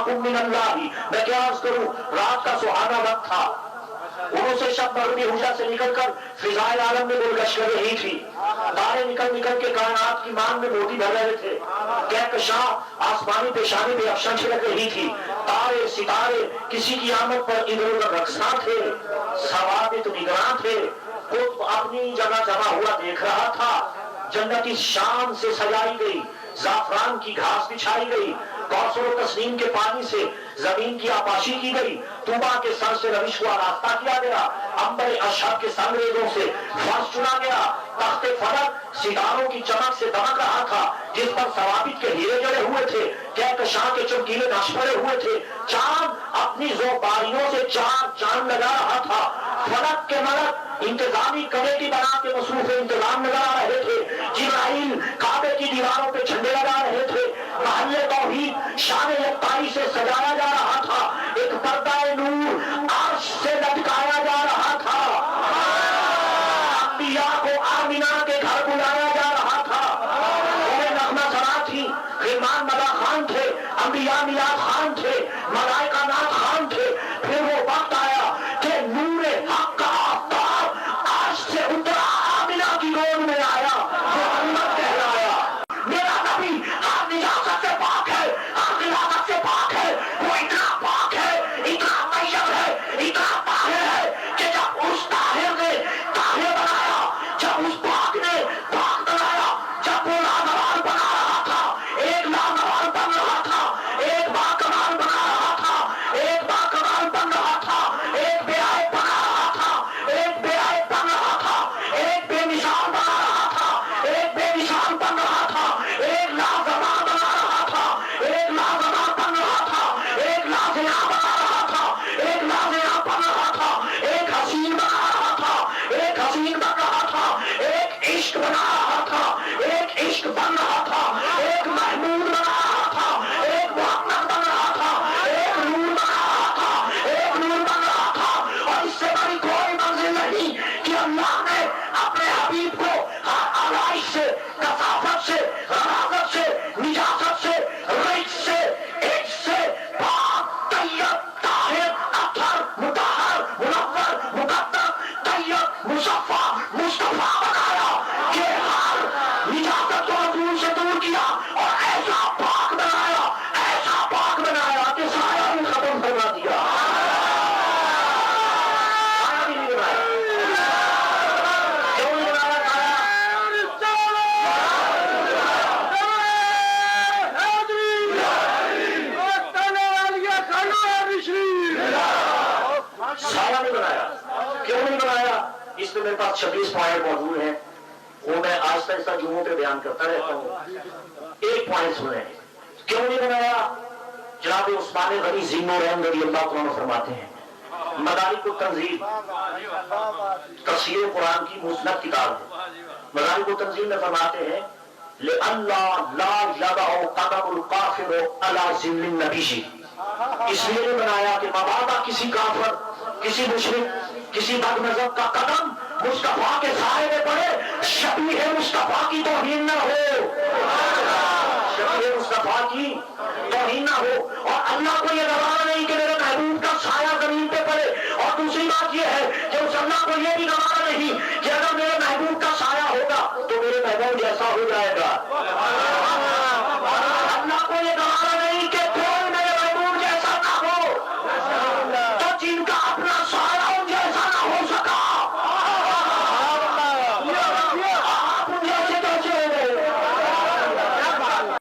लकुम मिनल्लाहि, मैं क्या अर्ज करूं, रात का सुहाना वक्त था, उन्हों से शब मगरिबी हुजा से निकलकर फिजाइल आलम में गुलगश कर रही थी, तारे निकल निकल के कायनात की मान में मोती भर रहे थे, कहकशां आसमानी पेशानी पे अफशन छिड़क रही थी, तारे सितारे किसी की आमद पर इधर उधर रक्सा थे, सवाबित निगरान थे, खुद अपनी जगह जमा हुआ देख रहा था, जन्नत इस शाम से सजाई गई, जाफरान की घास बिछाई गई, कौसर और तस्नीम के पानी से जमीन की आपाशी की गई, तूबा के सर से रविश हुआ रास्ता किया गया, अंबर अशहब के संगरेजों से फर्श चुना गया, तख्ते फलक सितारों की चमक से दमक रहा था, जिस पर सवाबित के हीरे जड़े हुए थे, कहकशां के चमकीले नक्श पड़े हुए थे, चांद अपनी जोबारियों से चार चांद लगा रहा था, फलक के मलक इंतजामी कमेटी बना के मसरूफ इंतजाम लगा रहे थे, जिब्राइल काबे की दीवारों पे झंडे लगा रहे थे, महल्ले तौहीद शान यक्ताई से सजाया जा रहा था, एक पर्दा नूर अर्श से लटकाया जा रहा था, अंबिया को आमिना के घर बुलाया जा रहा था, उन्हें नगमा सरा थी, गिलमान मदा खान थे, अंबिया मिलाद खान थे, मलाइका नाथ खान थे, फिर वो वक्त आया कि नूरे हक का आफ्ताब अर्श से उतरा, आमिना की गोद में आया, मोहम्मद कहलाया, मेरा नबी हर निजात से पाक है, हर गिलाजत से पाक है, वो इतना पाक है, इतना तैयब है, इतना ताहिर है कि जब उस ताहिर ने ताहिर बनाया, जब उस पाक ने पाक बनाया, जब वो लाजवाब बना रहा था, एक लाजवाब बन रहा था, एक बाकमाल बना रहा था, एक बाकमाल बन रहा था, एक बेआइब बना रहा था, एक बेआइब बन रहा था, एक बेमिसाल बना रहा था, एक बेमिसाल बन रहा था, एक लाजवाब बना रहा था, एक लाजवाब बन रहा था, एक लाजवाब बना रहा था, एक लाजवाब बन रहा था, एक हसीन बना रहा था, एक हसीन बन रहा था, एक इश्क बना रहा था, एक इश्क बन रहा था, एक महमूद बना रहा था, एक मोहम्मद बन रहा था, एक नूर बना रहा था, एक नूर बन रहा था, और इससे बड़ी कोई मंजिल नहीं कि अल्लाह ने अपने हबीब को हर आलाइश से, कसाफत से, गलाजत से, निजात से, रिज से, इज्ज से, पाक, तैयब, ताहिर, अतहर, मुतहहर, मुनव्वर, मुक़द्दस, तैयब, मुसफ़्फ़ा, मुस्तफ़ा बनाया कि हर निजात को दूर से दूर किया और ऐसा पाक बनाया कि साया भी खत्म करवा दिया, साया भी नहीं बनाया, क्यों नहीं बनाया साया नहीं बनाया, क्यों नहीं बनाया? इस पे मेरे पास 26 पॉइंट मौजूद हैं, वो मैं आहिस्ता आहिस्ता जुमों पे बयान करता रहता हूँ। एक पॉइंट सुने, क्यों नहीं बनाया? जनाब उस्मान गनी ज़िन्नुरैन रज़ी अल्लाह तआला फरमाते हैं, मदारिक तंजील तफसीर कुरान की मुस्नद किताब है, मदारिक तंजील में फरमाते हैं लिअल्ला ला यदअ क़दमुल काफ़िर अला ज़िल्लिन नबी, इसलिए नहीं बनाया कि मबादा किसी काफिर, किसी मुशरिक, किसी बदमज़हब का कदम मुस्तफा के साए में पड़े, शबीह मुस्तफा की तौहीन न हो, शबीह मुस्तफा की तौहीन न हो, और